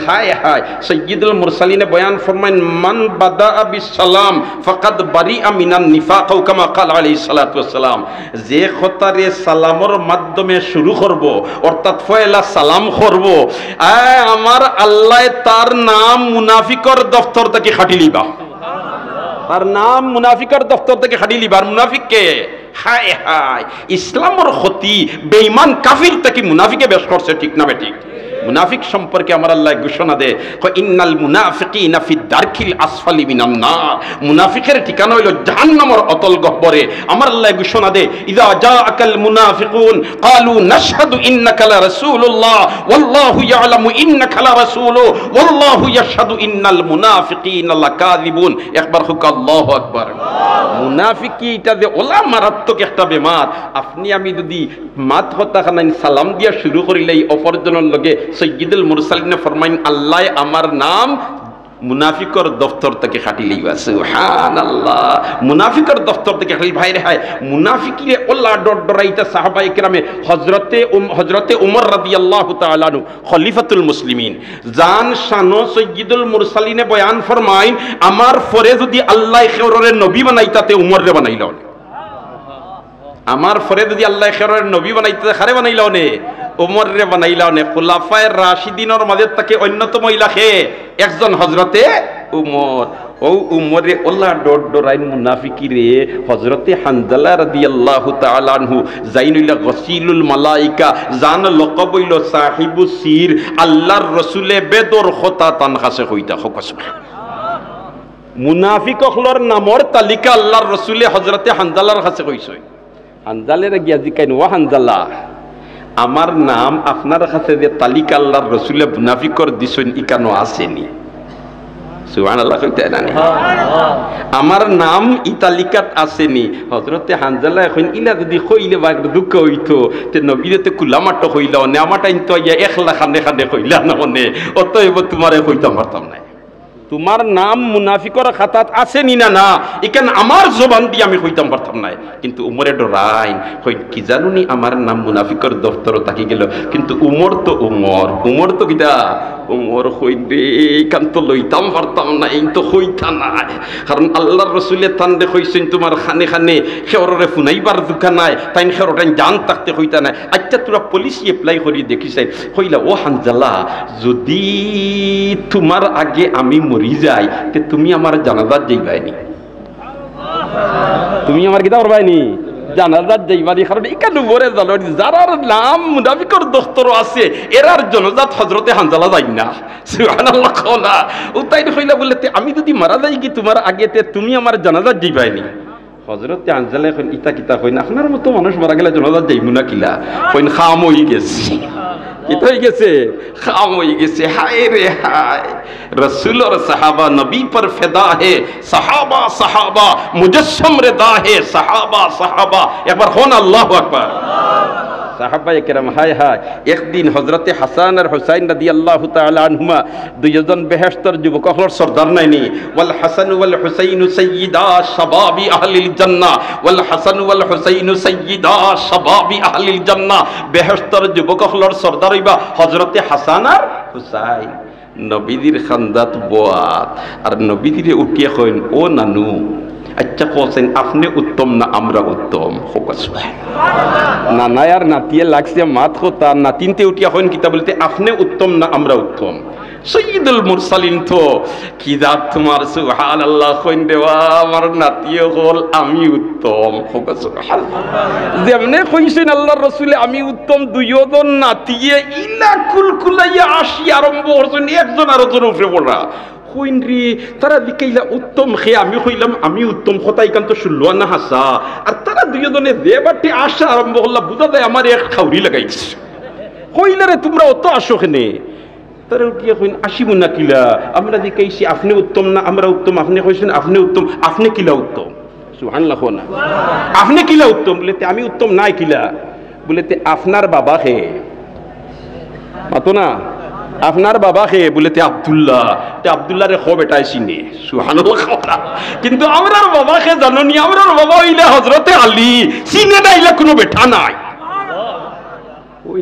হায় হায় সাইয়্যিদুল মুরসালিনে বয়ান ফরমাইন মান বাদা বিস সালাম ফাকাদ বারিআ মিনান নিফাক আও কামা ক্বাল আলাইহিস সালাতু ওয়াস সালাম। যে খতারে সালামের মাধ্যমে শুরু করব অর্থাৎ পয়লা সালাম করব আমার আল্লাহ তার নাম মুনাফিকর দফতর থেকে খাটি লিবা, তার নাম মুনাফিকর দফতর থেকে খাটি লিবা। আর মুনাফিক কে? হায় হায় ইসলামের ক্ষতি বেঈমান কাফির থেকে মুনাফিকে বেশ করছে, ঠিক না বেঠিক? মুনাফিক সম্পর্কে আমার আল্লাহ ঘোষণা দেয় ইন্নাল মুনাফিকিনা ফি দারকিল আসফালি মিনান নার। মুনাফিকের ঠিকানা হইল জাহান্নামের অতল গহ্বরে। আমার আল্লাহ ঘোষণা দেয় ইযা জাআকাল মুনাফিকুন ক্বালু নাশহাদু ইন্নাকা লা রাসূলুল্লাহ ওয়াল্লাহু ইয়ালামু ইন্নাকা লা রাসূলু ওয়াল্লাহু ইয়াশহাদু ইন্নাল মুনাফিকিনা লাকাযিবুন। একবার হোক আল্লাহু আকবার। মুনাফিকি এটা যে ওলা মারাত্মক একটা বেমার। আপনি আমি যদি মাত কথা খানাইন সালাম দিয়া শুরু করিলেই অপরজনের লগে সাইয়্যিদুল মুরসালিন ফরমাইন আল্লাহ আমার নাম মুনাফিকর দফতর থেকে খাটি লইবা। সুবহানাল্লাহ, মুনাফিকর দফতর থেকে খালি ভাই রে হায় মুনাফিকিরে ওলা ডরাইতা সাহাবায়ে কেরামে হযরতে উমর রাদিয়াল্লাহু তাআলা আনহু খলিফাতুল মুসলিমিন জান শানো সাইয়্যিদুল মুরসালিনে বয়ান ফরমাইন আমার পরে যদি আল্লাহ খেররে নবী বানাইতাতে উমররে বানাইল। আমার পরে যদি আল্লাহ খেররে নবী বানাইতে খারে বানাইল নে উমর রে বানাইলা নে। খুলাফায়ে রাশিদিনের মাঝে তাকে অন্যতম ইলাহে একজন হযরতে উমর। ও উমরে আল্লাহ ডরাইন মুনাফিকি রে হযরতে হানজালা রাদিয়াল্লাহু তাআলা আনহু জাইনুল গসিলুল মালাইকা জান লকব হইল সাহিবুস সির আল্লাহর রাসূলে বেদর খতা তান কাছে কইতা সুবহান। মুনাফিক হলর নামর তালিকা আল্লাহর রাসূলে হযরতে হানজালার কাছে কইছে। হানজালের গিয়া জিকাইন ও হানজালা আমার নাম আপনার কাছে যে তালিকা আল্লাহর রাসূলে মুনাফিকর দিছেন ইকানো আসেনি? সুবহানাল্লাহ কইতে না? আমার নাম ই তালিকাত আসেনি। হযরতে হানজালা এখন ইলা যদি কইলে বা দুঃখ হইতো তে নবীতে কুলামাটো কইলা নে আমাটা ইনতো ইয়া একলা খানে খানে কইলা না মনে অতএব তোমারে কইতাম পারতাম না। তোমার নাম মুনাফিকর খাতাত আসেনি না না এখান আমার জবান দিয়ে আমি কইতাম পারতাম না। কিন্তু উমরে ডরাইন কই কি জানুনি আমার নাম মুনাফিকর দফতর থাকি গেল। কিন্তু উমর তো উমর তো কিটা উমর কইবে এখান তো লইতাম পারতাম না, এই তো কইতা না। কারণ আল্লাহর রাসূলে তান দে কইছেন তোমার খানে খানে খেররে ফুনাইবার দুকা নাই তাই খেরটাই জান থাকতে কইতা না। আচ্ছা তোরা পুলিশে এপ্লাই করি দেখিছাই কইলা ও হানজালা যদি তোমার আগে আমি মরি যাই তে তুমি আমার জানাজাত যাইবাইনি? তুমি আমার কিতা করবাইনি? জানাজাত যাইবানি। কারণ এখানে বলে জানো যারার নাম মুনাফিকর দফতর আছে এরার জানাজাত হযরতে হানজালা যাই না। সুবহানাল্লাহ কওলা ও তাই কইলা বলে আমি যদি মারা যাই কি তোমার আগে তে তুমি আমার জানাজাত যাইবাইনি? হযরতে হানজালা এখন ইতা কিতা কইন আপনার মতো মানুষ মারা গেলে জানাজাত যাইবো না কিলা? কইন খাম হই গেছে। কিতা হই গেছে? খাম হই গেছে। হায় রে হায় रसूल और सहाबा नबी पर फिदा है सहाबा सहाबा मुजस्सम रिदा है सहाबा सहाबा। एक बार होना अल्लाहु अकबर। সাহাবায়ে কেরাম হায় হায় একদিন হযরতে হাসান আর হুসাইন রাদিয়াল্লাহু তাআলা আনহুমা দুইজন বেহেশতের যুবক হলর সরদার নাইনি ওয়াল হাসান ওয়াল হুসাইন সাইয়্যিদা শাবাবি আহলিল জান্নাহ ওয়াল হাসান ওয়াল হুসাইন সাইয়্যিদা শাবাবি আহলিল জান্নাহ। বেহেশতের যুবক হলর সরদার হইবা হযরতে হাসান আর হুসাইন। নবীদের খান্দাত বোয়াত আর নবীদিরে উঠিয়া কইন ও নানু আচ্ছা কোসেন আপনি উত্তম না আমরা উত্তম? নানা আর নাতিয়ে লাগছে মাত হতা নাতিনতে উঠিয়া কইন কিতা বলতে আপনি উত্তম না আমরা উত্তম? সৈয়দুল মুরসালিন তো কি জাত তোমার সুবহানাল্লাহ কইন দেওয়া আমার নাতিয়ে হল আমি উত্তম। যেমনে কইছেন আল্লাহর রাসূলে আমি উত্তম দুইজন নাতিয়ে ইলা কুলকুলাইয়া আসি আরম্ভ করছেন একজন আরেকজন উপরে পড়া কইনরি তারা দিকেইলা উত্তম খে আমি কইলাম আমি উত্তম কথাই কান্ত শুনলো না হাসা আর তারা দুইজনে যে বাটি আসা আরম্ভ করলা বুঝা যায় আমার এক খাউরি লাগাইছে। কইলা রে তোমরা অত আসো কেনে? তারা উঠিয়া কইন আসিব না কিলা আমরা দিকেইছি আপনি উত্তম না আমরা উত্তম? আপনি কইছেন আপনি উত্তম, আপনি কিলা উত্তম? সুবহানাল্লাহ না আপনি কিলা উত্তম? বলেতে আমি উত্তম নাই কিলা? বলেতে আপনার বাবা হে মাতো না আপনার বাবা হে? বলেতে আব্দুল্লাহ। তে আব্দুল্লাহ রে খো বেটাই চিনে। সুবহানাল্লাহ। কিন্তু আমরার বাবা কে জানো নি? আমরার বাবা হইলা হযরতে আলী। চিনে না ইলা কোনো বেটা নাই। ও ওই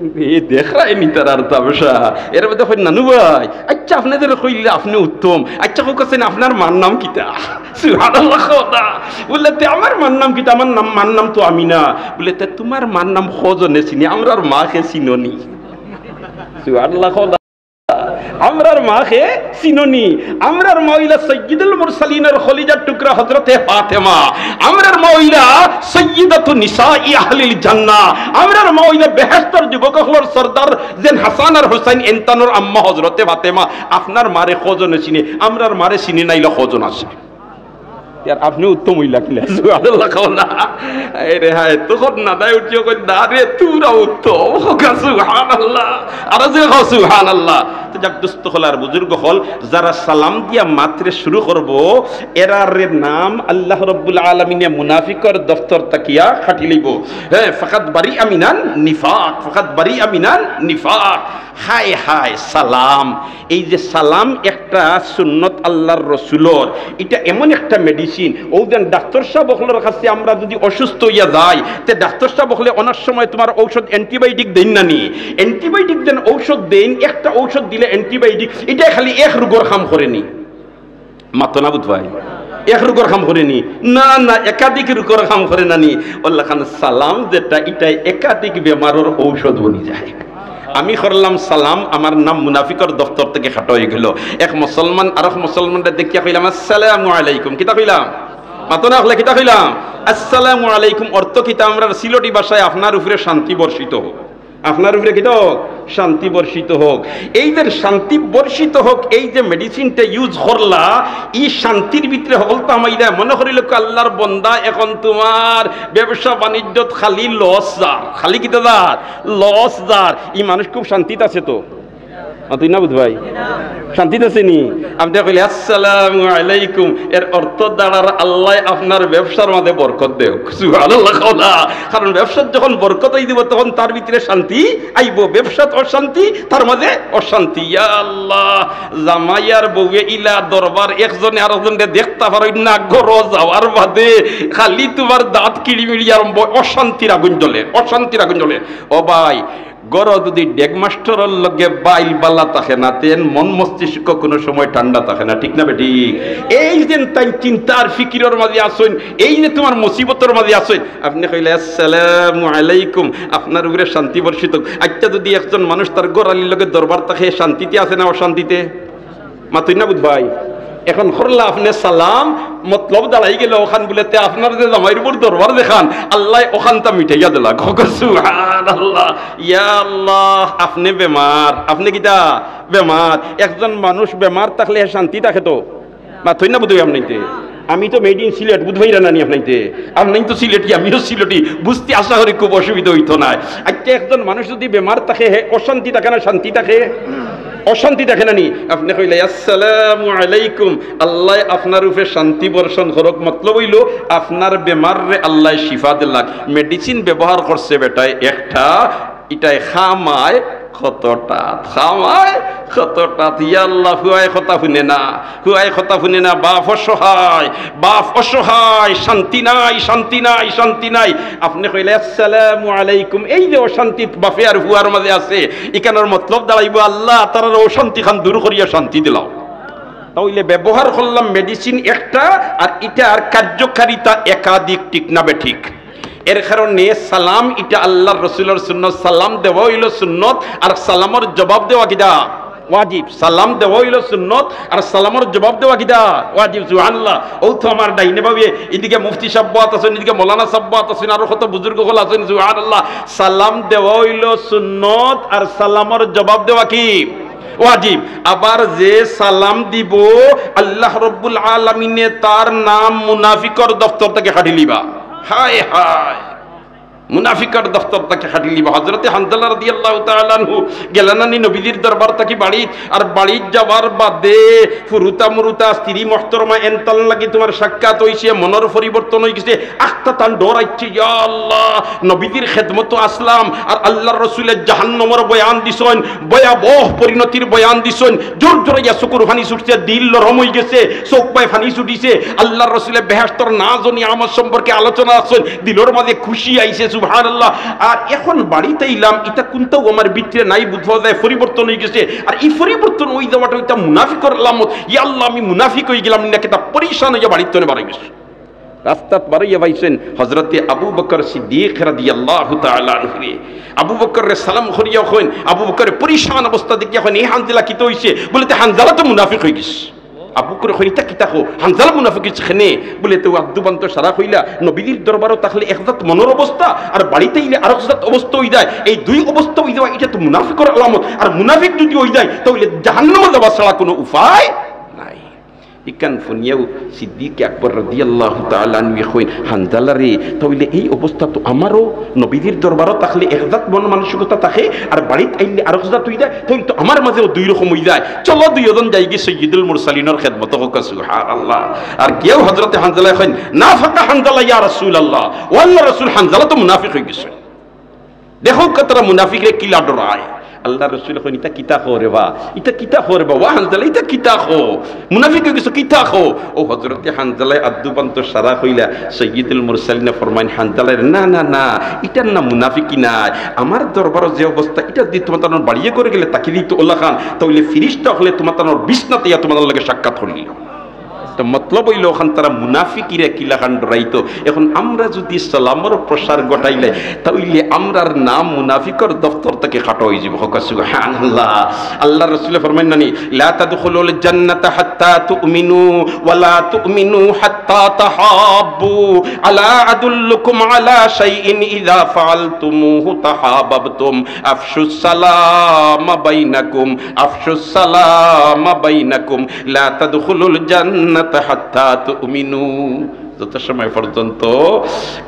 দেখায়নি তার আর তামসা এর মধ্যে হয় নানু ভাই আচ্ছা আপনাদের কইলে আপনি উত্তম আচ্ছা কাছেন আপনার মার নাম কিতা সুবহানাল্লাহ খোদা বললে তে আমার মার নাম কিতা আমার নাম মার নাম তো আমি না বললে তে তোমার মার নাম খোঁজনে চিনি আমরার মাকে চিননি সুবহানাল্লাহ খোদা আমরার মাকে চিননি আমরার মাইলা সাইয়্যিদুল মুরসালিনের খলিজার টুকরা হযরতে ফাতেমা আমরার মাইলা সাইয়্যিদাতু নিসাই আহলিল জান্নাহ আমরার মাইলা বেহেশতের যুবকদের সরদার যেন হাসান আর হুসাইন এন্তানোর আম্মা হযরতে ফাতেমা আপনার মারে খোঁজনে চিনি আমরার মারে চিনি নাইলা খোঁজন আছে यार আপনি উত্তম হইলা কিলা সুবহানাল্লাহ কওলা আরে হায় তখন না দাই উঠিও কই না রে তুরা উত্তম সুবহানাল্লাহ আর যে সুবহানাল্লাহ তো যাক দোস্ত হল আর বুজুর্গ হল যারা সালাম দিয়া মাত্রে শুরু করব এরার নাম আল্লাহ রাব্বুল আলামিনে মুনাফিকর দফতর তাকিয়া খাটি লইব হ্যাঁ ফাকাত বারি আমিনান নিফাক ফাকাত বারি আমিনান নিফাক হায় হায় সালাম এই যে সালাম একটা সুন্নত আল্লাহর রাসূলের এটা এমন একটা মেডিসিন ওদেন ডাক্তার সাহেব বকলের কাছে আমরা যদি অসুস্থ হইয়া যাই তে ডাক্তার সাহেব বকলে অনেক সময় তোমার ঔষধ অ্যান্টিবায়োটিক দেন না নি অ্যান্টিবায়োটিক দেন ঔষধ দেন একটা ঔষধ দিলে অ্যান্টিবায়োটিক এটা খালি এক রোগের কাম করেনি মাতো না বুঝ ভাই এক রোগের কাম করেনি না না একাধিক রোগের কাম করে না নি আল্লাহ খান সালাম যেটা এটা একাধিক বেমারের ঔষধ বনি যায় আমি করলাম সালাম আমার নাম মুনাফিকর দফতর থেকে খাটো হয়ে গেল এক মুসলমান আর এক মুসলমানরা দেখিয়া কইলাম আসসালামু আলাইকুম কিতা কইলাম মাতো না হলে কিতা কইলাম আসসালামু আলাইকুম অর্থ কিতা আমরা সিলটি ভাষায় আপনার উপরে শান্তি বর্ষিত হোক আপনার উপরে কি হোক শান্তি বর্ষিত হোক এই যে শান্তি বর্ষিত হোক এই যে মেডিসিনটা ইউজ করলা এই শান্তির ভিতরে হল তো আমাইরা মনে করিল আল্লাহর বন্দা এখন তোমার ব্যবসা বাণিজ্যত খালি লস যার খালি কিতা যার লস যার এই মানুষ খুব শান্তিতে আছে তো তুই না বুঝ ভাই শান্তিতে আছে নি আপনি কইলে আসসালামু আলাইকুম এর অর্থ দ্বারা আল্লাহ আপনার ব্যবসার মধ্যে বরকত দেও সুবহানাল্লাহ কওলা কারণ ব্যবসার যখন বরকত দিব তখন তার ভিতরে শান্তি আইব ব্যবসাত অশান্তি তার মধ্যে অশান্তি ইয়া আল্লাহ জামাইয়ার বউয়ে ইলা দরবার একজনে আরেকজনকে দেখতে পারই না ঘর যাওয়ার বাদে খালি তোমার দাঁত কিড়িমিড়ি আরম্ভ অশান্তির আগুন জ্বলে অশান্তির আগুন জ্বলে ও ভাই গড় যদি ডেগ মাস্টারের লগে বাইল বালা থাকে না তেন মন মস্তিষ্ক কোনো সময় ঠান্ডা থাকে না ঠিক না বেটি এই যে তাই চিন্তার ফিকিরের মাঝে আসুন এই যে তোমার মুসিবতের মাঝে আসুন আপনি কইলে আসসালামু আলাইকুম আপনার উপরে শান্তি বর্ষিত আচ্ছা যদি একজন মানুষ তার গোড়ালির লগে দরবার থাকে শান্তিতে আছে না অশান্তিতে মাতুই না বুঝ ভাই এখন করলা আপনি সালাম মতলব দাঁড়াই গেল ওখান বলেতে আপনার যে জামাইয়ের উপর দরবার দেখান আল্লাহ ওখানটা মিঠাইয়া দিলা সুবহানাল্লাহ ইয়া আল্লাহ আপনি বেমার আপনি কিটা বেমার একজন মানুষ বেমার থাকলে শান্তি থাকে তো মাথই না বুঝই আপনিতে আমি তো মেড ইন সিলেট বুঝবাই রানি আপনাইতে আপনি তো সিলেটি আমিও সিলেটি বুঝতে আশা করি খুব অসুবিধা হইতো না আজকে একজন মানুষ যদি বেমার থাকে অশান্তি থাকে না শান্তি থাকে অশান্তি দেখে নানি আপনি কইলে আসসালামু আলাইকুম আল্লাহ আপনার উপরে শান্তি বর্ষণ করক মতলব হইল আপনার বেমার রে আল্লাহ শিফা দিলাক মেডিসিন ব্যবহার করছে বেটায় একটা এটাই খামায় কতটা খামায় কতটা ইয়া আল্লাহ হুয়ায় কথা শুনে না হুয়ায় কথা শুনে না বাপ অসহায় শান্তি নাই শান্তি নাই শান্তি নাই আপনি কইলে আসসালামু আলাইকুম এই যে অশান্তি বাপে আর হুয়ার মাঝে আছে এখানের মতলব দাঁড়াইব আল্লাহ তার অশান্তি খান দূর করিয়া শান্তি দিলাও তাহলে ব্যবহার করলাম মেডিসিন একটা আর এটার কার্যকারিতা একাধিক ঠিক না বে ঠিক এর কারণে সালাম এটা আল্লাহর রাসূলের সুন্নাত সালাম দেওয়া হইল সুন্নত আর সালামের জবাব দেওয়া কিদা ওয়াজিব সালাম দেওয়া হইল সুন্নত আর সালামের জবাব দেওয়া কিদা ওয়াজিব সুবহানাল্লাহ ও তো আমার ডাইনে ভাবে এদিকে মুফতি সাহেব আছেন এদিকে মাওলানা সাহেব আছেন আর কত বুজুর্গ হল আছেন সুবহানাল্লাহ সালাম দেওয়া হইল সুন্নত আর সালামের জবাব দেওয়া কি ওয়াজিব আবার যে সালাম দিব আল্লাহ রাব্বুল আলামিনে তার নাম মুনাফিকর দফতর থেকে কাটি লিবা হায় হায় মুনাফিকর দফতর থেকে খাটি লিবা হযরতে হানজালা রাদিয়াল্লাহু তাআলা আনহু গেলানানি নবীজির দরবার থেকে বাড়ি আর বাড়ি যাওয়ার বাদে ফুরুতা মুরুতা স্ত্রী মুহতারমা এনতাল লাগি তোমার সাক্ষাৎ হইছে মনের পরিবর্তন হই গেছে আখতা তান ডরাইছে ইয়া আল্লাহ নবীজির খেদমত আসলাম আর আল্লাহর রাসূলের জাহান্নামের বয়ান দিছেন ভয়াবহ পরিণতির বয়ান দিছেন জোর জোরে ইয়া শুকর ফানি ছুটছে দিল নরম হই গেছে চোখ পায় ফানি ছুটিছে আল্লাহর রাসূলের বেহেশতর নাজ ও নিয়ামত সম্পর্কে আলোচনা আছেন দিলের মাঝে খুশি আইছে সুবহানাল্লাহ। আর এখন বাড়িতে ইলাম এটা কোনটাও আমার ভিতরে নাই, বুঝা যায় পরিবর্তন হয়ে গেছে। আর এই পরিবর্তন ওই যাওয়াটা ওইটা মুনাফিকের আলামত। ইয়া আল্লাহ আমি মুনাফিক হয়ে গেলাম না, কেটা পরিশান হয়ে বাড়িতে বাড়ি গেছে। রাস্তাত বাড়াইয়া পাইছেন হযরতে আবু বকর সিদ্দিক রাদিয়াল্লাহু তাআলা আনহু। আবু বকরের সালাম করিয়া কইন, আবু বকরের পরিশান অবস্থা দেখিয়া কইন এই হানজালা কি তো হইছে? বলে তে হানজালা তো মুনাফিক হয়ে গেছে। আবু বকর কইন এটা কিতা কো? হানজালা মুনাফিক হইছে কেনে? বলে তো আব্দুবান্ত সারা কইলা নবীর দরবারও তাহলে একজাত মনের অবস্থা আর বাড়িতে ইলে আরেকজাত অবস্থা হই যায়। এই দুই অবস্থা হই যাওয়া এটা তো মুনাফিকের আলামত। আর মুনাফিক যদি হই যায় তাহলে জাহান্নামে যাওয়া ছাড়া কোনো উপায় নাই। ইকান ফুনিয়াও সিদ্দিক আকবর রাদিয়াল্লাহু তাআলা আনহু কইন হানজালা রে তাহলে এই অবস্থা তো আমারও নবীর দরবারও তাহলে একজাত মন মানসিকতা থাকে আর বাড়িতে আইলে আরেকজাত হই যায়, তাহলে তো আমার মাঝেও দুই রকম হই যায়। চলো দুইজন যাই গিয়ে সাইয়্যিদুল মুরসালিনের খেদমত হোক। সুবহানাল্লাহ। আর কেউ হযরতে হানজালা কইন না ফাকা হানজালা ইয়া রাসূলুল্লাহ, ও আল্লাহর রাসূল হানজালা তো মুনাফিক হয়ে গেছে। দেখো কতটা মুনাফিকরে কি লাডরায়। আল্লাহ রাসূল কইন ইতা কিতা করে বা, ইতা কিতা করে বা, ওয়া হানজালা ইতা কিতা খো মুনাফিক হয়ে গেছে কিতা খো। ও হযরতে হানজালা আদ্দুবান্ত সারা কইলা সাইয়্যিদুল মুরসালিন ফরমাইন হানজালা না না না ইটার না মুনাফিকি না, আমার দরবারে যে অবস্থা এটা দি তোমার তানোর বাড়িয়ে করে গেলে তাকে দিত আল্লাহ খান তাহলে ফিরিস্তা হলে তোমার তানোর বিছনাতে ইয়া তোমার লগে সাক্ষাৎ হইল। মতলব হইল ওখান তারা মুনাফিকিরা কিলাখান ডরাইতো। এখন আমরা যদি সালামের প্রসার ঘটাইলে তাহলে আমরার নাম মুনাফিকর দফতর থেকে কাটা হয়ে যাব। সুবহানাল্লাহ। আল্লাহ রাসূল ফরমাইন নানি লা তাদখুলুল জান্নাতা হাত্তা তুমিনু ওয়া লা তুমিনু হাত্তা তাহাব্বু আলা আদুল্লুকুম আলা শাইইন ইযা ফাআলতুমুহু তাহাব্বাবতুম আফশুস সালাম বাইনাকুম আফশুস সালাম বাইনাকুম লা তাদখুলুল জান্নাতা হাত্তা তুমিনু। যত সময় পর্যন্ত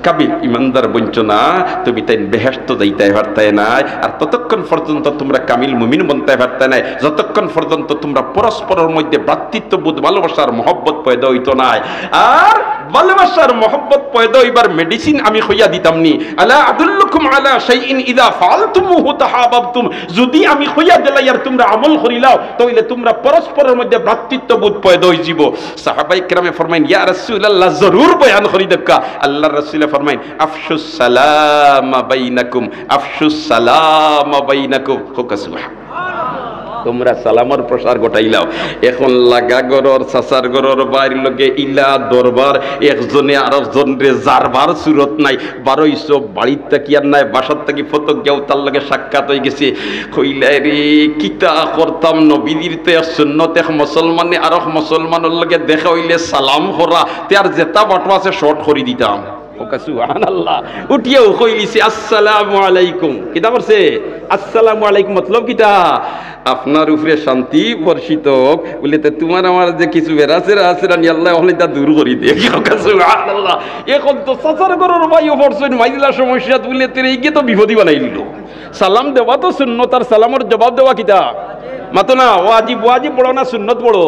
কাবিল ইমানদার বঞ্চনা তুমি তাই বেহেশত যাইতে পারতে নাই, আর ততক্ষণ পর্যন্ত তোমরা কামিল মুমিন বনতে পারতে নাই, যতক্ষণ পর্যন্ত তোমরা পরস্পরের মধ্যে ভ্রাতৃত্ববোধ ভালোবাসার মহব্বত পয়দা হইতো নাই। আর ভালোবাসার মহব্বত পয়দা হইবার মেডিসিন আমি হইয়া দিতাম নি। আলা আদুল্লুকুম আলা শাইইন ইযা ফাআলতুমুহু তাহাব্বাবতুম, যদি আমি হইয়া দিলাই আর তোমরা আমল করিলাও তাহলে তোমরা পরস্পরের মধ্যে ভ্রাতৃত্ববোধ পয়দা হই যাব। সাহাবায়ে কেরামে ফরমাইন ইয়া রাসূলুল্লাহ জরুর বয়ান করি দেখা। আল্লাহর রাসূল ফরমাইন আফশুস সালাম বাইনাকুম আফশুস সালাম বাইনাকুম। তোমরা সালামর প্রসার ঘটাইলাও। এখন লাগা গরর সাসার গরর বাইর লগে ইলা দরবার একজনে আরেকজনরে জারবার সুরত নাই, বারোইছো বাড়ির থাকি আর নাই বাসার থাকি ফতক গেও তার লগে সাক্ষাৎ হয়ে গেছে। কইলাই রে কিতা করতাম নবীর তো এক সুন্নত, এক মুসলমানে আর এক মুসলমানের লগে দেখা হইলে সালাম করা তার যেটা বাটো আছে শর্ট করে দিতাম। সুবহানাল্লাহ। উঠিয়েও কইলিছে আসসালামু আলাইকুম, কিতা করছে আসসালামু আলাইকুম মতলব কিতা আপনার উপরে শান্তি বর্ষিত হোক। বলে তোমার আমার যে কিছু বেরাসেরা আছে রানি আল্লাহ ওখানে তা দূর করি দিয়ে। সুবহানাল্লাহ। এখন তো সাসার গরর ভাইও পড়ছেন মাইলা সমস্যা বলে তেরে এইকে তো বিপদই বানাই দিল। সালাম দেওয়া তো সুন্নত, আর সালামের জবাব দেওয়া কিতা মাতো না ওয়াজিব। ওয়াজিব পড়ো না সুন্নত পড়ো?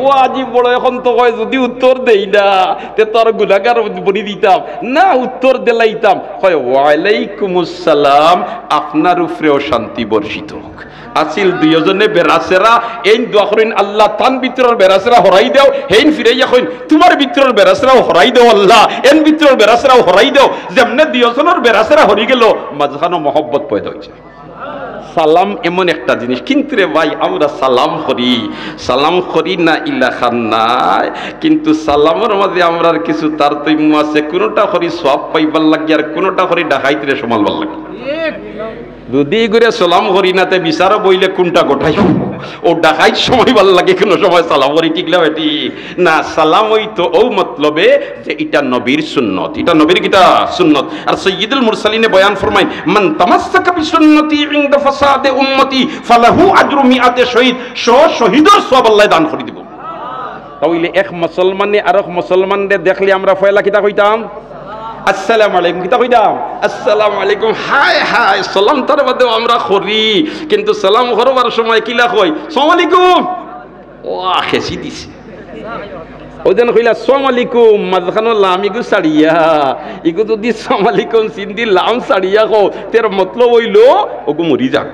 ওয়াজিব পড়ো। এখন তো কয় যদি উত্তর দেই না তে তোর গুনাহগার বনি দিতাম না, উত্তর দিলাইতাম কয় ওয়ালাইকুমুস সালাম আপনার উপরেও শান্তি বর্ষিত হোক। আসিল দুইজনে বেরাসেরা এই দোয়া করেন আল্লাহ তান ভিতরের বেরাসেরা হরাই দাও, হেইন ফিরাইয়া কইন তোমার ভিতরের বেরাসেরাও হরাই দাও আল্লাহ, এন ভিতরের বেরাসেরাও হরাই দাও। যেমনে দুইজনের বেরাসেরা হরি গেল মাঝখানে মহব্বত পয়দা হয়েছে। সালাম এমন একটা জিনিস, কিন্তু রে ভাই আমরা সালাম করি না ইলাখান নাই, কিন্তু সালামের মাঝে আমরা কিছু তারতম্য আছে। কোনোটা করি সওয়াব পাইবার লাগে আর কোনোটা করি ডাকাইতে সমালবার লাগে। যদি করে সালাম করি না তে বিচারও বইলে কোনটা গোটাই ও ডাকাই সময় ভাল লাগে, কোনো সময় সালাম করি টিকলাম এটি না। সালাম ওই তো ও মতলবে যে এটা নবীর সুন্নত, এটা নবীর কিটা সুন্নত। আর সাইয়্যিদুল মুরসালিনে বয়ান ফরমাইন মান তামাসসাকা বিসুন্নতি ইনদা ফাসাদে উম্মতি ফালাহু আজরু মিআতে শহীদ, শহীদের সওয়াব আল্লাহ দান করে দিব। তাহলে এক মুসলমানে আর এক মুসলমানরে দেখলে আমরা ফয়লা কিতা কইতাম আসসালামু আলাইকুম, কিতা কইতাম আসসালামু আলাইকুম। হায় হায় সালাম তার মধ্যে আমরা করি, কিন্তু সালাম করবার সময় কিলা কই আসসালামু আলাইকুম, ও খেসি দিছে। ওই দিন কইলা আসসালামু আলাইকুম মাঝখানো লামিগু সাড়িয়া ইগু যদি আসসালামু আলাইকুম সিন্ধি লাম সাড়িয়া কো তের মতলব হইল ওগু মরি যাক।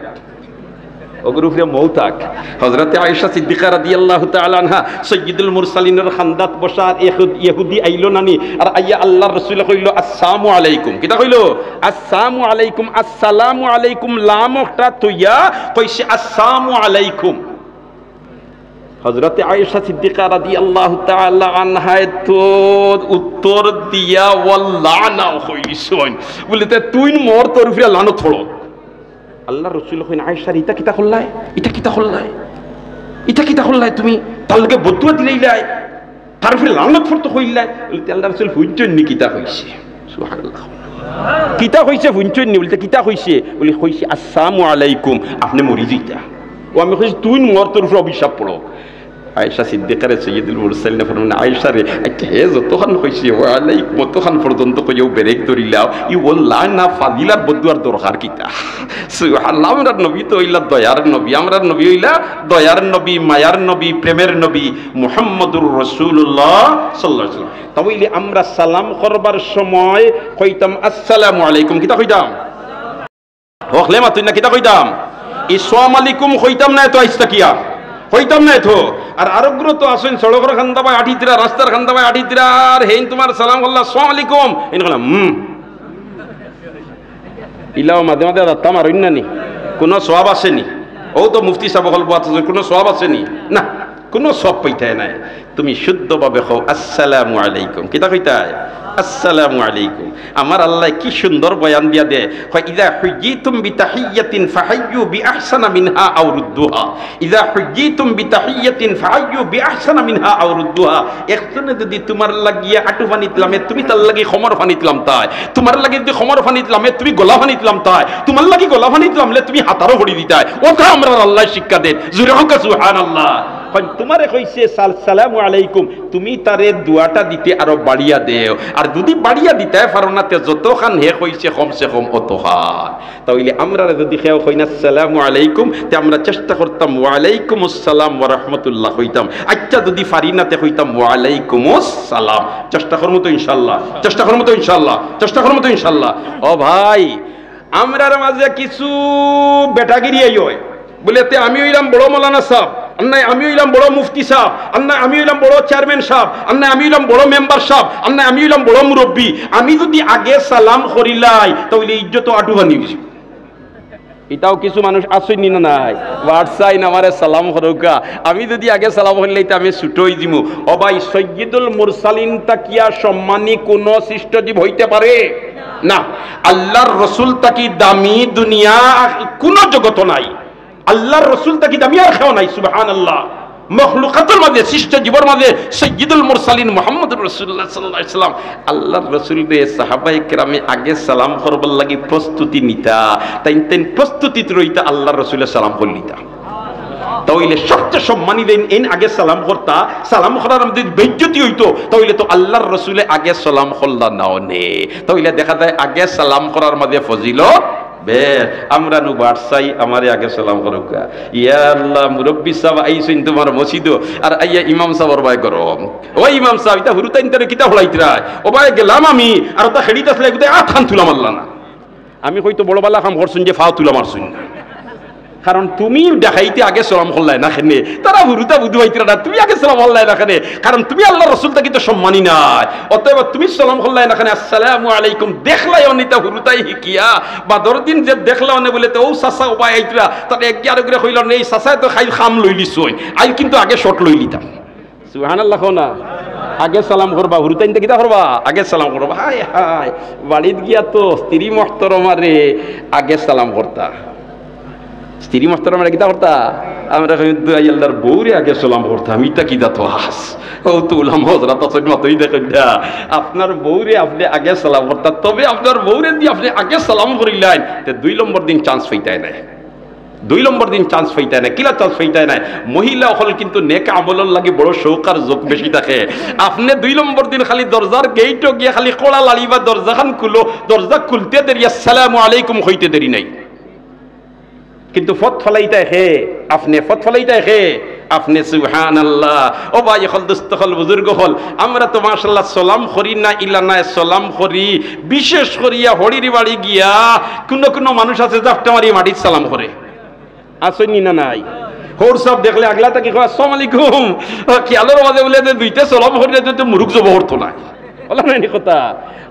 ওগুর উপরে মৌতাক। হযরতে আয়েশা সিদ্দিকা রাদিয়াল্লাহু তাআলা আনহা সাইয়্যিদুল মুরসালিনের খান্দাত বসা ইহুদি আইলো নানি, আর আইয়া আল্লাহর রাসূল কইলো আসসালামু আলাইকুম। কিটা কইলো? আসসালামু আলাইকুম। আসসালামু আলাইকুম লামটা তুইয়া কইছে আসসালামু আলাইকুম। হযরতে আয়েশা সিদ্দিকা রাদিয়াল্লাহু তাআলা আনহা তো উত্তর দিয়া ওয়াল্লানা কইছেন, বলিতে তুই মোর তোর উপরে লানত হলো। আল্লাহ রাসূল কইন আয়েশা ইটা কিতা করলাই, ইটা কিতা করলাই, ইটা কিতা করলাই, তুমি তার লগে বদুয়া দিলাইলাই, তার উপরে লানত ফরতে কইলাই। বলিতে আল্লাহ রাসূল হুঁজছেন নি কিতা কইছে? সুবহানাল্লাহ। কিতা কইছে হুঁজছেন নি? বলিতে কিতা কইছে? বলি কইছে আসসালামু আলাইকুম, আপনি মরি যাইতা। ও আমি কইছি তুই মোর তোর উপরে অভিশাপ পড়ো। আয়েশা সিদ্দিকারে সাইয়্যিদুল মুরসালিন ফরমান আয়েশা রে আচ্ছা হে যতক্ষণ কইছি ওয়া আলাইকুম ততক্ষণ পর্যন্ত কইও ব্রেক ধরিলাও ই ওয়াল্লাহ না ফাদিলার বদুয়ার দরকার কিতা। সুবহানাল্লাহ। আমরা নবী তো হইলা দয়ার নবী, আমরা নবী হইলা দয়ার নবী, মায়ার নবী, প্রেমের নবী মুহাম্মদুর রাসূলুল্লাহ সাল্লাল্লাহু আলাইহি ওয়াসাল্লাম। তাইলে আমরা সালাম করবার সময় কইতাম আসসালামু আলাইকুম। কিতা কইতাম? হকলে মাতুই না কিতা কইতাম? আসসালামু আলাইকুম কইতাম না তো আইস্তাকিয়া হইতাম না এতো। আর আরোগ্য তো আসেন সড়কের খান্দাবাই আঠিতিরা, রাস্তার খান্দাবাই আঠিতিরা, আর হেন তোমার সালাম আল্লাহ আসসালামু আলাইকুম এন কইলাম ইলাও মাঝে মাঝে রাত্তাম আর অন্যানি কোনো সওয়াব আসেনি। ও তো মুফতি সাহেব গল্প আছে, কোনো সওয়াব আসেনি না, কোনো সওয়াব পাইতাই নাই। তুমি শুদ্ধভাবে কও আসসালামু আলাইকুম। কিতা কইতাই? আসসালামু আলাইকুম। আমার আল্লাহ কি সুন্দর বয়ান দিয়া দে, কয় ইযা হুজ্জিতুম বিতাহিয়াতিন ফাহাইয়ু বিআহসানা মিনহা আও রুদ্দুহা। ইযা হুজ্জিতুম বিতাহিয়াতিন ফাহাইয়ু বিআহসানা মিনহা আও রুদ্দুহা। একজনে যদি তোমার লাগিয়া আটু ফানিতলামে তুমি তার লাগি খমর ফানিতলাম তাই, তোমার লাগি যদি খমর ফানিতলামে তুমি গলা ফানিতলাম তাই, তোমার লাগি গলা ফানিতলামলে তুমি হাতারও ভরি দিতাই। ওটা আমরা আল্লাহ শিক্ষা দেন। জোরে হোক সুবহানাল্লাহ। তোমারে কইছে সালামু আলাইকুম, তুমি তারে দুয়াটা দিতে আরো বাড়িয়া দেও, আর যদি বাড়িয়া দিতে পারো না তে যতখান হে কইছে কমসে কম অতখান। তাহলে আমরা যদি কেউ কই না আসসালামু আলাইকুম তে আমরা চেষ্টা করতাম ওয়া আলাইকুম আসসালাম ওয়া রাহমাতুল্লাহ কইতাম। আচ্ছা যদি পারি না তে কইতাম ওয়া আলাইকুম আসসালাম। চেষ্টা করব তো ইনশাআল্লাহ, চেষ্টা করব তো ইনশাআল্লাহ, চেষ্টা করব তো ইনশাআল্লাহ। ও ভাই, আমরার মাঝে কিছু বেটাগিরি হয়, বলেতে আমি হইলাম বড় মৌলানা সাহেব, আন্নাই আমি হইলাম বড় মুফতি সাহেব, আন্নাই আমি হইলাম বড় চেয়ারম্যান সাহেব, আন্নাই আমি হইলাম বড় মেম্বার সাহেব, আন্নাই আমি হইলাম বড় মুরব্বী। আমি যদি আগে সালাম করিলাই তাহলে ইজ্জত আটু বানি গেছি। এটাও কিছু মানুষ আসেনি না নাই হোয়াটসআই আমারে সালাম করুকা, আমি যদি আগে সালাম করিলাই তো আমি ছুটোই দিমু। ও ভাই, সাইয়্যিদুল মুরসালিন তাকিয়া সম্মানী কোন সৃষ্টজীব হইতে পারে না। আল্লাহর রাসূল তাকি দামি দুনিয়া কোন জগত নাই। আল্লাহর রাসূল তাকি দামি আর কেউ নাই। সুবহানাল্লাহ। মখলুকাতের মাঝে, সৃষ্ট জীবনের মাঝে সাইয়্যিদুল মুরসালিন মুহাম্মদুর রাসূলুল্লাহ সাল্লাল্লাহু আলাইহি ওয়াসাল্লাম আল্লাহর রাসূলকে সাহাবায়ে কেরামে আগে সালাম করবার লাগি প্রস্তুতি নিতা, তাই প্রস্তুতিতে রইতা আল্লাহর রাসূলের সালাম করলিতা। তাইলে সবচেয়ে সম্মানী দেন এন আগে সালাম করতা, সালাম করার মধ্যে বেইজ্জতি হইতো, তাইলে তো আল্লাহর রাসূলে আগে সালাম করলা নাও নে। তাইলে দেখা যায় আগে সালাম করার মধ্যে ফজিলত বের। আমরা নু বাদশাই আমারে আগে সালাম করুক। ইয়া আল্লাহ, মুরব্বী সাহেব আইছেন তোমার মসজিদ, আর আইয়া ইমাম সাহেবর ভাই করো, ও ইমাম সাহেব এটা হুরুতাইন তারে কিতা হলাইতরা, ও ভাই গেলাম আমি, আর তা হেডিত আসলে গুতে আট খান তুলাম আল্লাহ না। আমি কইতো বড় বালা কাম করছুন যে ফাও তুলা মারছুন না, কারণ তুমি দেখাইতে আগে সালাম করলাই না কেনে, তারা হুরুতা বুধু হইতরা না, তুমি আগে সালাম করলাই না কেনে, কারণ তুমি আল্লাহ রাসূল তাকে তো সম্মানী নাই। অতএব তুমি সালাম করলাই না কেনে, আসসালামু আলাইকুম দেখলাই অনিতা হুরুতাই হিকিয়া বা দরদিন যে দেখলা অনে বলে তো ও সাসা ও ভাই আইতরা, তাতে এক আর করে কইল নেই সাসায় তো খাই খাম লইলিছই, আই কিন্তু আগে শট লই লিতাম। সুবহানাল্লাহ। না আগে সালাম করবা, হুরুতাইনতে কিতা করবা, আগে সালাম করবা। হায় হায়, বাড়িত গিয়া তো স্ত্রী মহতরমারে আগে সালাম করতা, স্ত্রী মহতরমারে কিতা করতা, আমরা আল্লাহর বউরে আগে সালাম করতাম। ইটা কিতা তো হাস ও তো উলামা হযরত আসেন মতই দেখেন না, আপনার বউরে আপনি আগে সালাম করতা, তবে আপনার বউরে দিয়ে আপনি আগে সালাম করিলেন তে 2 নম্বর দিন চান্স পাইতাই নাই, 2 নম্বর দিন চান্স পাইতাই নাই। কিলা চান্স পাইতাই নাই, মহিলা হল কিন্তু নেক আমলের লাগি বড় শৌক আর যোগ বেশি থাকে। আপনি 2 নম্বর দিন খালি দরজার গেইটও গিয়ে খালি কোড়া লাড়িবা, দরজাখান খুলো, দরজা খুলতে দেরি আসসালামু আলাইকুম হইতে দেরি নাই, কিন্তু ফত ফলাইতে হে আপনি, ফত ফলাইতে হে আপনি। সুবহানাল্লাহ। ও ভাই হল দোস্ত হল বুজুর্গ হল, আমরা তো মাশাআল্লাহ সালাম করি না ইলা না সালাম করি, বিশেষ করিয়া হরির বাড়ি গিয়া কোন কোন মানুষ আছে জাফটা মারি মাটির সালাম করে। আসনি না নাই হোর সব দেখলে আগলা তাকে কয় আসসালামু আলাইকুম খেয়ালের মাঝে বলে দুইটা সালাম করিলে তো মুরুখ জব হতো না বলা নাই কথা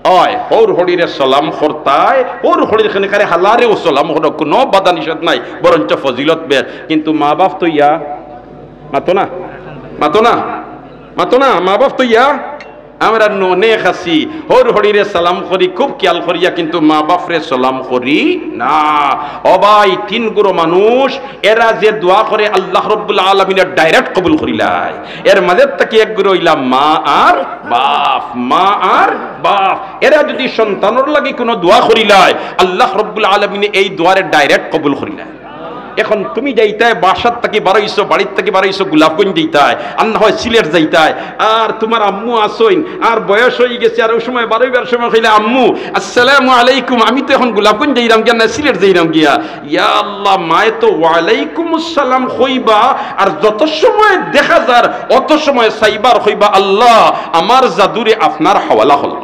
হয় হোর হরিরে সালাম করতায় হোর হরির খানে কারে হালারে ও সালাম হলো কোনো বাধা নিষেধ নাই বরঞ্চ ফজিলত বের কিন্তু মা বাপ তো ইয়া মাতো না মাতো না মাতো না মা বাপ তো ইয়া আমরা ননে খাসি হর হরিরে সালাম করি খুব খেয়াল করিয়া কিন্তু মা বাপরে সালাম করি না ও ভাই তিন গুরু মানুষ এরা যে দোয়া করে আল্লাহ রাব্বুল আলামিনের ডাইরেক্ট কবুল করিলাই এর মাঝে থেকে এক গুরু হইলা মা আর বাপ মা আর বাপ এরা যদি সন্তানের লাগি কোনো দোয়া করিলাই আল্লাহ রাব্বুল আলামিন এই দোয়ারে ডাইরেক্ট কবুল করিলাই এখন তুমি যাইতায় বাসার থেকে বাড়াইছো বাড়ির থেকে বাড়াইছো গোলাপগঞ্জ যাইতায় আর না হয় সিলেট যাইতায় আর তোমার আম্মু আসইন আর বয়স হয়ে গেছে আর ওই সময় বারোইবার সময় কইলে আম্মু আসসালামু আলাইকুম আমি তো এখন গোলাপগঞ্জ যাইরাম গিয়া না সিলেট যাইরাম গিয়া ইয়া আল্লাহ মায়ে তো ওয়ালাইকুম আসসালাম কইবা আর যত সময় দেখা যার অত সময় সাইবার কইবা আল্লাহ আমার জাদুরে আপনার হাওয়ালা হল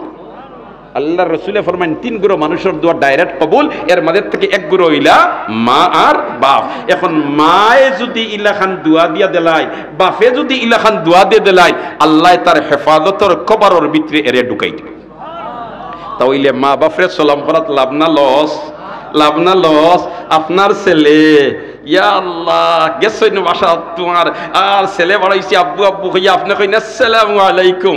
আল্লাহ রসুলে ফরমান তিন গুরু মানুষের দোয়া ডাইরেক্ট কবুল এর মাঝে থেকে এক গুরু হইলা মা আর বাপ এখন মায়ে যদি ইলাখান দোয়া দিয়া দিলাই বাপে যদি ইলাখান দোয়া দিয়ে দিলাই আল্লাহ তার হেফাজতর কবরের ভিতরে এরে ঢুকাই দিবে তাইলে মা বাপরে সালাম করাত লাভ না লস লাভ না লস আপনার ছেলে ইয়া আল্লাহ গেছই না বাসা তোমার আর ছেলে বাড়াইছি আব্বু আব্বু কইয়া আপনি কইনা আসসালামু আলাইকুম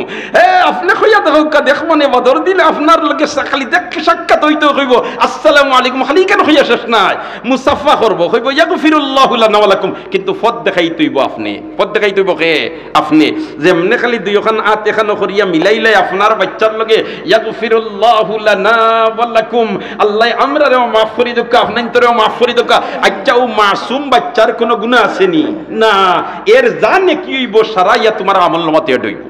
আপনি কইয়া দেখ মানে বদর দিলে আপনার লোকে খালি দেখ সাক্ষাৎ হইতে কইব আসসালামু আলাইকুম খালি কেন কইয়া শেষ নাই মুসাফা করব কইব ইয়াগফিরুল্লাহু লানা ওয়া লাকুম কিন্তু পদ দেখাই তৈব আপনি পদ দেখাই তৈব কে আপনি যেমনে খালি দুইখান আত এখানো করিয়া মিলাইলাই আপনার বাচ্চার লগে ইয়াগফিরুল্লাহু লানা ওয়া লাকুম আল্লাহ আমরারেও মাফ করি দক্কা আপনাইতরেও মাফ করি দক্কা আচ্ছাও মাসুম বাচ্চার কোনো গুনাহ আসেনি না এর জানে কি হইব সারাইয়া তোমার আমলনামাতে হইব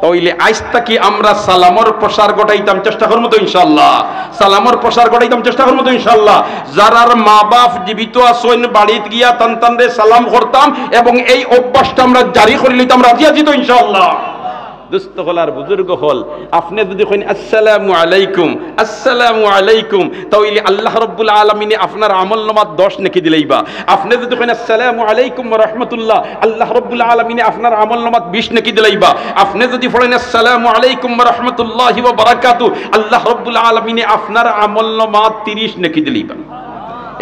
তাইলে আজ থেকে আমরা সালামর প্রসার ঘটাইতাম চেষ্টা করব তো ইনশাআল্লাহ সালামর প্রসার ঘটাইতাম চেষ্টা করব তো ইনশাআল্লাহ যারার মা বাপ জীবিত আছেন বাড়িত গিয়া তানতানরে সালাম করতাম এবং এই অভ্যাসটা আমরা জারি করে লইতাম রাজি আছি তো ইনশাআল্লাহ দুস্থ হলার বুজুর্গ হল আপনি যদি কইন আসসালামু আলাইকুম তাইলে আল্লাহ রাব্বুল আলামিন আপনার আমলনামাত 10 নেকি দিলেইবা আপনি যদি কইন আসসালামু আলাইকুম ওয়া রাহমাতুল্লাহ আল্লাহ রাব্বুল আলামিন আপনার আমলনামাত 20 নেকি দিলেইবা আপনি যদি পড়েন আসসালামু আলাইকুম ওয়া রাহমাতুল্লাহি ওয়া বারাকাতু আল্লাহ রাব্বুল আলামিন আপনার আমলনামাত 30 নেকি দিলেইবা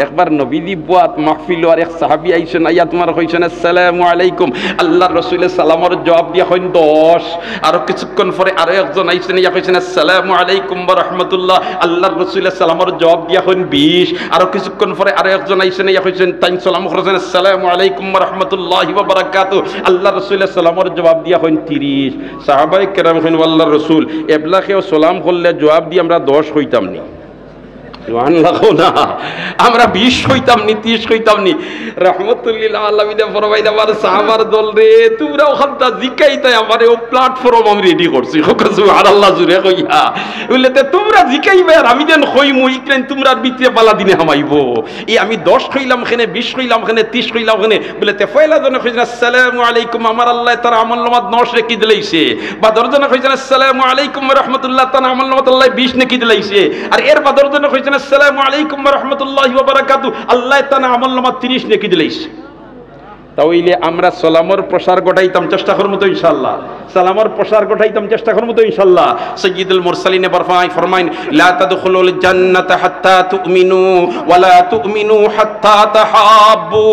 একবার নবীজি বুয়াত মাহফিল আর এক সাহাবী আইছেন আইয়া তোমার কইছেন আসসালামু আলাইকুম আল্লাহর রাসূলের সালামের জবাব দিয়া কইন 10 আর কিছুক্ষণ পরে আরো একজন আইছেন ইয়া কইছেন আসসালামু আলাইকুম ওয়া রাহমাতুল্লাহ আল্লাহর রাসূলের সালামের জবাব দিয়া কইন 20 আর কিছুক্ষণ পরে আরো একজন আইছেন ইয়া কইছেন তাই সালাম করেছেন আসসালামু আলাইকুম ওয়া রাহমাতুল্লাহি ওয়া বারাকাতু আল্লাহর রাসূলের সালামের জবাব দিয়া কইন 30 সাহাবায়ে কেরাম কইন আল্লাহর রাসূল এবলাকেও সালাম করলে জবাব দি আমরা 10 হইতাম নি আমরা 20 হইতাম নি 30 হইতাম নি রহমতুল্লিল আলামিন ফরমাইদা আমার সাহাবার দল রে তোমরা ওখানটা জিকাইতে আমারে ও প্ল্যাটফর্ম আমি রেডি করছি সুবহানাল্লাহ জুরে কইয়া বলতে তোমরা জিকাইবে আর আমি দেন কইমু ইকরেন তোমরা ভিতরে পালা দিনে হামাইবো এই আমি 10 কইলাম এখানে 20 কইলাম এখানে 30 কইলাম এখানে বলতে ফয়লা জন কইছেন আসসালামু আলাইকুম আমার আল্লাহ তার আমলনামাত 10 রেখে দিলাইছে বা দরজন কইছেন আসসালামু আলাইকুম ওয়া রাহমাতুল্লাহ তার আমলনামাত আল্লাহ 20 রেখে দিলাইছে আর এর বা দরজন কইছেন আসসালামু আলাইকুম ওয়া রাহমাতুল্লাহি ওয়া বারাকাতু আল্লাহ তাআলা আমলনামা 30 নেকি দিলাইছে তাইলে আমরা সালামের প্রসার ঘটাইতাম চেষ্টা করব তো ইনশাআল্লাহ সালামের প্রসার ঘটাইতাম চেষ্টা করব তো ইনশাআল্লাহ সাইয়্যিদুল মুরসালিন ফরমায় লা তাদখুলুল জান্নাতা হাত্তা তুমিনু ওয়া লা তুমিনু হাত্তা তাহাব্বু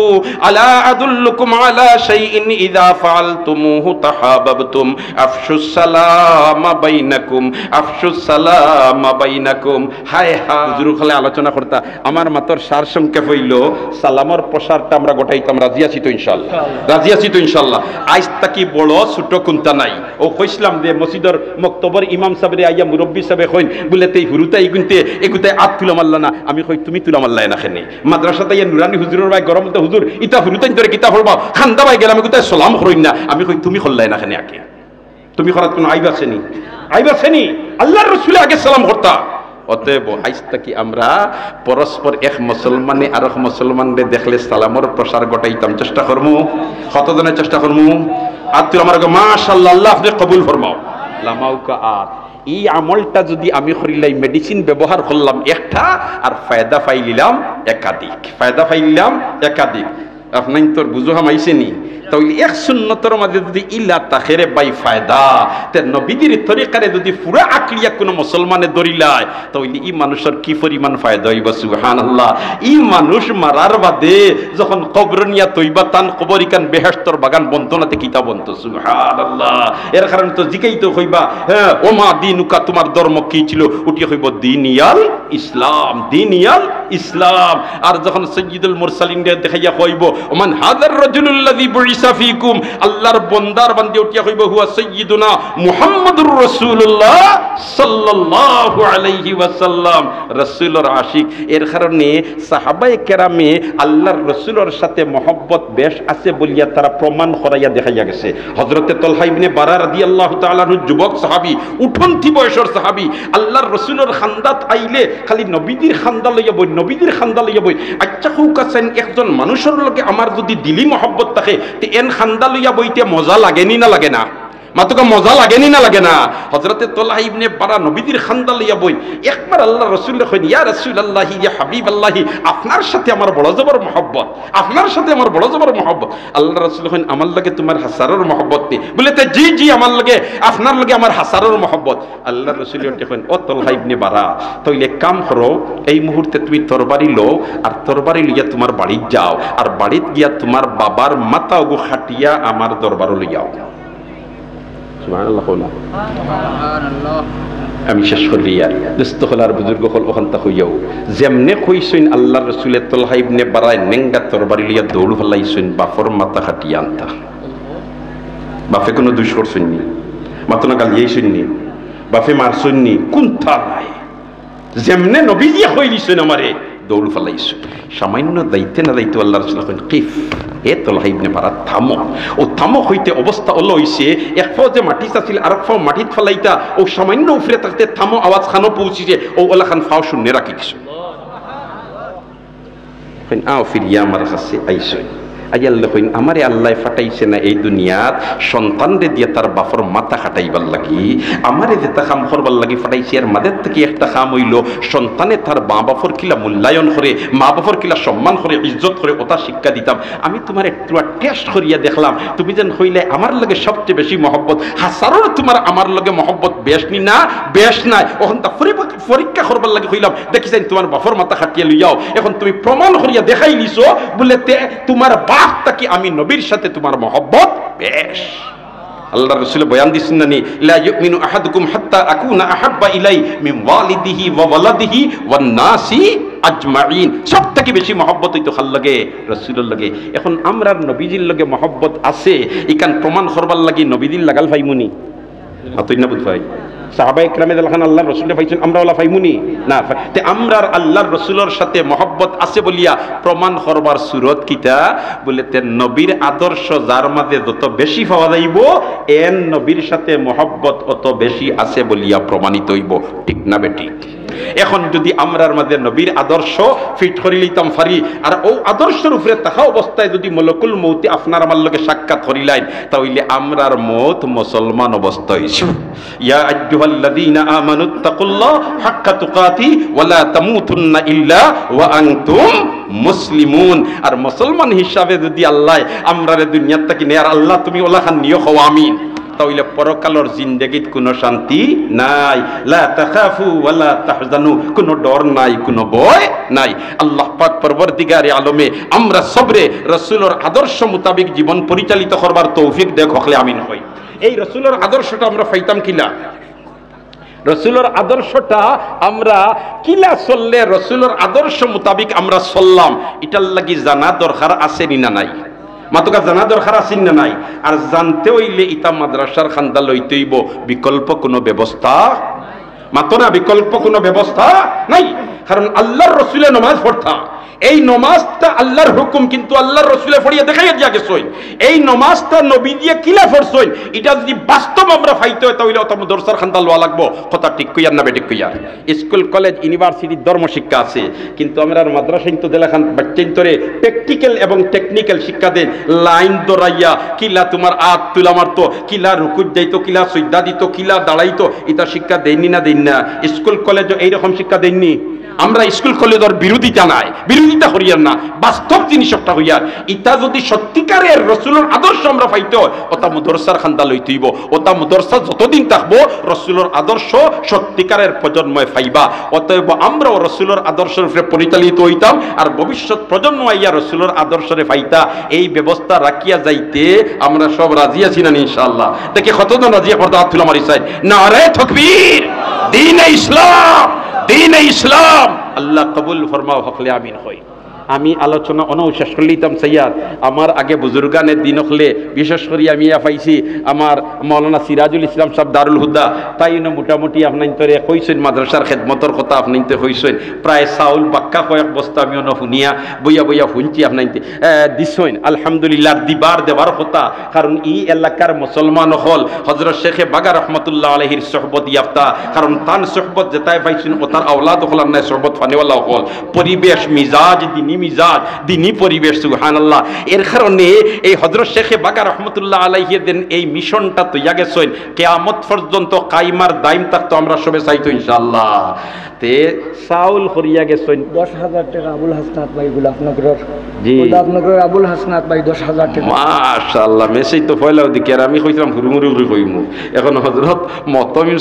আলা আদুল্লুকুম আলা শাইইন ইযা ফাআলতুমুহু তাহাব্বাবতুম আফশুস সালামা বাইনাকুম হায় হায় হুজুর খালে আলোচনা করতা আমার মাতর সার সংক্ষেপ হইল সালামের প্রসারটা আমরা ঘটাইতাম রাজি আছি তো ইনশাআল্লাহ রাজি আছি তো ইনশাআল্লাহ আজ তাকি বড় ছোট কোনটা নাই ও কইছিলাম যে মসজিদের মক্তবর ইমাম সাহেবরে আইয়া মুরব্বি সাহেব কইন বলেতে হুরুতাই গুনতে এগুতাই আত তুলা মারলা না আমি কই তুমি তুলা মারলা না খেনে মাদ্রাসাতে ইয়া নুরানি হুজুরের ভাই গরম তো হুজুর ইতা হুরুতাই ধরে কিতাব পড়বা খান্দা ভাই গেলাম এগুতাই সালাম করইন না আমি কই তুমি করলাই না খেনে আকে তুমি করাত কোন আইবাছেনি আল্লাহর রাসূল আগে সালাম করতা অতএব আজ থেকে আমরা পরস্পর এক মুসলমানে আর এক মুসলমানরে দেখলে সালামের প্রসার ঘটাইতাম চেষ্টা করবো কতজনের চেষ্টা করবো আর তুই আমার মাশাআল্লাহ আল্লাহ আপনি কবুল ফরমাও লামাউকা আর এই আমলটা যদি আমি করিলাই মেডিসিন ব্যবহার করলাম একটা আর ফায়দা পাইলিলাম একাধিক, ফায়দা পাইলাম একাধিক। আপনার তোর বুঝো হামাইছে নি? তাহলে এক সুন্নতর মাঝে যদি ইল্লা তাখেরে বাই ফায়দা তে নবীদের তরিকারে যদি পুরা আকলিয়া কোনো মুসলমানে দরিলায় তাহলে ই মানুষের কি পরিমাণ ফায়দা হইব। সুবহানাল্লাহ। ই মানুষ মারার বাদে যখন কবর নিয়া তৈবা তান কবরিকান বেহেশতর বাগান বন্ধনাতে কিতা বন্ত। সুবহানাল্লাহ। এর কারণে তো জিকাই তো হইবা হ্যাঁ ওমা দিনুকা, তোমার ধর্ম কি ছিল? উঠি হইব দিনিয়াল ইসলাম, দিনিয়াল ইসলাম। আর যখন সাইয়্যিদুল মুরসালিন দেখাইয়া হইব ওমান হাযার রাজুলুল্লাযী বুইসা ফীকুম, আল্লাহর বান্দার বান্দি উঠিয়া হইব হুয়া সাইয়্যিদুনা মুহাম্মাদুর রাসূলুল্লাহ সাল্লাল্লাহু আলাইহি ওয়াসাল্লাম, রাসূলের আশিক। এর কারণে সাহাবায়ে কেরামে আল্লাহর রাসূলের সাথে মহব্বত বেশ আছে বলিয়া তারা প্রমাণ করাইয়া দেখাইয়া গেছে। হযরতে তালহা ইবনে বারা রাদিয়াল্লাহু তাআলা আনহু যুবক সাহাবী, উঠন্তি বয়সের সাহাবী, আল্লাহর রাসূলের খান্দাত আইলে খালি নবীদের খান্দা লইয়া বই, নবীদের খান্দা লইয়া বই। আচ্ছা হুকাছেন একজন মানুষের লগে আমার যদি দিলি মহব্বত থাকে তে এন খান্দা লইয়া বইতে মজা লাগেনি না লাগে না? মাতুকা মজা লাগেনি না লাগে না? হযরতে তালহা ইবনে বারা নবীদের খান্দা লইয়া বই। একবার আল্লাহ রাসূল কইন ইয়া রাসূলুল্লাহ ইয়া হাবিবাল্লাহ, আপনার সাথে আমার বড় জবর মহব্বত, আপনার সাথে আমার বড় জবর মহব্বত। আল্লাহ রাসূল কইন আমার লাগে তোমার হাসারের মহব্বত নেই? বলে তে জি জি আমার লাগে, আপনার লাগে আমার হাসারের মহব্বত। আল্লাহ রাসূল কইন ও তালহা ইবনে বারা, তাইলে কাম করো, এই মুহূর্তে তুমি তরবারি লও আর তরবারি লইয়া তোমার বাড়ি যাও, আর বাড়িতে গিয়া তোমার বাবার মাথা ওগো খাটিয়া আমার দরবারে লইয়াও। সুবহানাল্লাহ। আমি শেষ করি আর দোস্ত হলার বুজুর্গ হল ওখানটা হইয়াও যেমনে কইসইন আল্লাহ রসুলের তালহা ইবনে বারায় নেংগা তরবারি লইয়া দৌড় ফেলাইসইন বাফর মাথা খাটিয়া আনতা। বাফে কোনো দুষ করছইনি, মাত্র না গালিয়াইছইনি, বাফে মারছইনি, কোনটা নাই। যেমনে নবী দিয়া কইলিসইন আমারে দৌড় ফেলাইছো। সামান্য দায়িত্বে না দায়িত্ব আল্লাহ রাসূল কইন কিফ, এ তালহা ইবনে বারা থামো। ও থামো হইতে অবস্থা হলো হইছে এক ফাও যে মাটি চাছিল আর এক ফাও মাটিত ফেলাইতা, ও সামান্য উপরে থাকতে থামো আওয়াজ খানো পৌঁছিছে, ও ওলা খান ফাও শূন্য রাখি দিছো। কইন আও ফিরিয়া আমার কাছে আইসই। আল্লাহ কইন আমারে আল্লাহ ফাটাইছে না এই দুনিয়াত সন্তানরে দিয়ে তার বাপর মাথা খাটাইবার লাগি, আমারে যেটা কাম করবার লাগি ফাটাইছে। আর মাদের থেকে একটা কাম হইল সন্তানে তার মা বাপর কিলা মূল্যায়ন করে, মা বাপর কিলা সম্মান করে, ইজ্জত করে, ওটা শিক্ষা দিতাম। আমি তোমার একটু টেস্ট করিয়া দেখলাম, তুমি যেন হইলে আমার লগে সবচেয়ে বেশি মহব্বত, হাসারও তোমার আমার লগে মহব্বত বেশ নি না বেশ নাই। ওখান তা পরীক্ষা করবার লাগে হইলাম, দেখিছেন তোমার বাপর মাথা খাটিয়ে লইয়াও, এখন তুমি প্রমাণ করিয়া দেখাই নিছো বলে তোমার কি আমি নবীর সাথে তোমার মহব্বত বেশ। আল্লাহ রাসূল বয়ান দিছেন না নি লা ইউমিনু আহাদুকুম হাত্তা আকুনা আহাব্বা ইলাই মিন ওয়ালিদিহি ওয়া ওয়ালাদিহি ওয়ান নাসি আজমাইন। সবথেকে বেশি মহব্বত হইতো খাল লাগে রাসূলের লাগে। এখন আমরার নবীজির লগে মহব্বত আছে, ইকান প্রমাণ করবার লাগি নবীজির লাগাল ফাইমুনি আতই না বুঝ ভাই। সাহাবায়ে কেরামে যখন আল্লাহর রাসূলে পাইছেন আমরা ওলা ফাইমুনি না, তে আমরার আল্লাহর রাসূলের সাথে মহব্বত আছে বলিয়া প্রমাণ করবার সুরত কিতা বলে তে নবীর আদর্শ যার মাঝে যত বেশি পাওয়া যাইব এন নবীর সাথে মহব্বত অত বেশি আছে বলিয়া প্রমাণিত হইব। ঠিক না বেটি? এখন যদি আমরার মাঝে নবীর আদর্শ ফিট করে লইতাম পারি, আর ও আদর্শের উপরে থাকা অবস্থায় যদি মলকুল মৌতে আপনার আমার লগে সাক্ষাৎ করিলাইন, তাহলে আমরার মত মুসলমান অবস্থা হইছে। ইয়া আইয়ুহাল্লাযীনা আমানুত্তাকুল্লাহ হাক্কা তুকাতি ওয়া লা তামুতুন্না ইল্লা ওয়া আনতুম মুসলিমুন। আর মুসলমান হিসাবে যদি আল্লাহ আমরারে দুনিয়াত থেকে নেয়ার আল্লাহ তুমি ওলা খান নিও হও আমিন, তাহলে পরকালের জিন্দেগীত কোনো শান্তি নাই। লা তাখাফু ওয়া লা তাহজানু, কোনো ডর নাই, কোনো ভয় নাই। আল্লাহ পাক পরবর্তীকারে আলমে আমরা সবরে রাসূলের আদর্শ মোতাবেক জীবন পরিচালিত করবার তৌফিক দেখ হকলে আমিন হই। এই রাসূলের আদর্শটা আমরা পাইতাম কিলা? রাসূলের আদর্শটা আমরা কিলা চললে রাসূলের আদর্শ মোতাবেক আমরা চললাম, এটার লাগি জানা দরকার আছে না নাই? মাতুকা জানা দরকার আছে না নাই? আর জানতে হইলে ইতা মাদ্রাসার খান্দা লইতে হইব, বিকল্প কোনো ব্যবস্থা মাত্র না, বিকল্প কোনো ব্যবস্থা নাই। কারণ আল্লাহর রাসূলে নামাজ পড়তা, এই নমাজটা আল্লাহর হুকুম, কিন্তু আল্লাহর রাসূলে পড়িয়া দেখাইয়া দিয়া গেছেন এই নমাজটা নবী দিয়ে কিলা পড়ছেন। এটা যদি বাস্তব আমরা পাইতে হয় তাহলে অত দরসার খান্তা লওয়া লাগবো। কথা ঠিক কইয়ার না বেঠিক কইয়ার? স্কুল কলেজ ইউনিভার্সিটি ধর্ম শিক্ষা আছে, কিন্তু আমরা মাদ্রাসায় তো দেলাখান বাচ্চান্তরে প্র্যাকটিক্যাল এবং টেকনিক্যাল শিক্ষা দেন। লাইন দরাইয়া কিলা তোমার আত তুলা মারতো, কিলা রুকুত যাইতো, কিলা সুজদা দিত, কিলা দাঁড়াইতো, এটা শিক্ষা দেননি না দেন না? স্কুল কলেজও এইরকম শিক্ষা দেননি? আমরা স্কুল কলেজের বিরোধিতা নাই, বিরোধিতা হইয়ার না, বাস্তব জিনিস একটা হইয়ার। ইটা যদি সত্যিকারের রসুলের আদর্শ আমরা পাইতে হয় ওটা মুদরসার খান্দা লইতেইব। ওটা মুদরসা যতদিন থাকবো রসুলের আদর্শ সত্যিকারের প্রজন্ময় পাইবা। অতএব আমরাও রসুলের আদর্শের উপরে পরিচালিত হইতাম, আর ভবিষ্যৎ প্রজন্ম আইয়া রসুলের আদর্শরে পাইতা। এই ব্যবস্থা রাখিয়া যাইতে আমরা সব রাজি আছি না ইনশাআল্লাহ? দেখে কতজন রাজি পড়তে হাত তুলে মারি চাই। নারে তাকবীর, দ্বীনে ইসলাম, দ্বীনে ইসলাম। আল্লাহ কবুল ফরমাও, হকলে আমিন হই। আমি আলোচনা অনৌশেষ করলিতাম সৈয়াদ। আমার আগে বুজুর্গানের দিন হলে বিশেষ করে আমি পাইছি আমার মৌলানা সিরাজুল ইসলাম সাহেব দারুল হুদা, তাই মোটামুটি আপনার তরে কইছেন মাদ্রাসার খেদমতর কথা আপনার কইছেন। প্রায় চাউল বাক্কা কয়েক বস্তা আমি শুনিয়া বইয়া বইয়া শুনছি আপনার দিছেন। আলহামদুলিল্লাহ, দিবার দেবার কথা, কারণ এই এলাকার মুসলমান হল হজরত শেখে বাগা রহমতুল্লাহ আলহির সোহবত ইয়াফতা, কারণ তান সোহবত যেটাই পাইছেন ও তার আওলাদ হলার নাই সোহবত ফানেওয়ালা হল। পরিবেশ মিজাজ দিনী মিজাজ দিনী পরিবেশ, সুবহানাল্লাহ। এর কারণে এই হযরত শেখে বাগা রহমতুল্লাহ আলাইহি দেন এই মিশনটা তৈয়া গেছেন কিয়ামত পর্যন্ত কাইমার দাইম থাকতো, আমরা সবে চাইতো ইনশাআল্লাহ। তে সাউল করিয়া গেছেন 10,000 টাকা আবুল হাসনাত ভাই গুলাফনগরের। জি, গুলাফনগরের আবুল হাসনাত ভাই 10,000 টাকা। মাশাআল্লাহ, মেসেজ তো পয়লাও দিকে, আর আমি কইছিলাম হুরুমুরু কইমু। এখন হযরত মতমির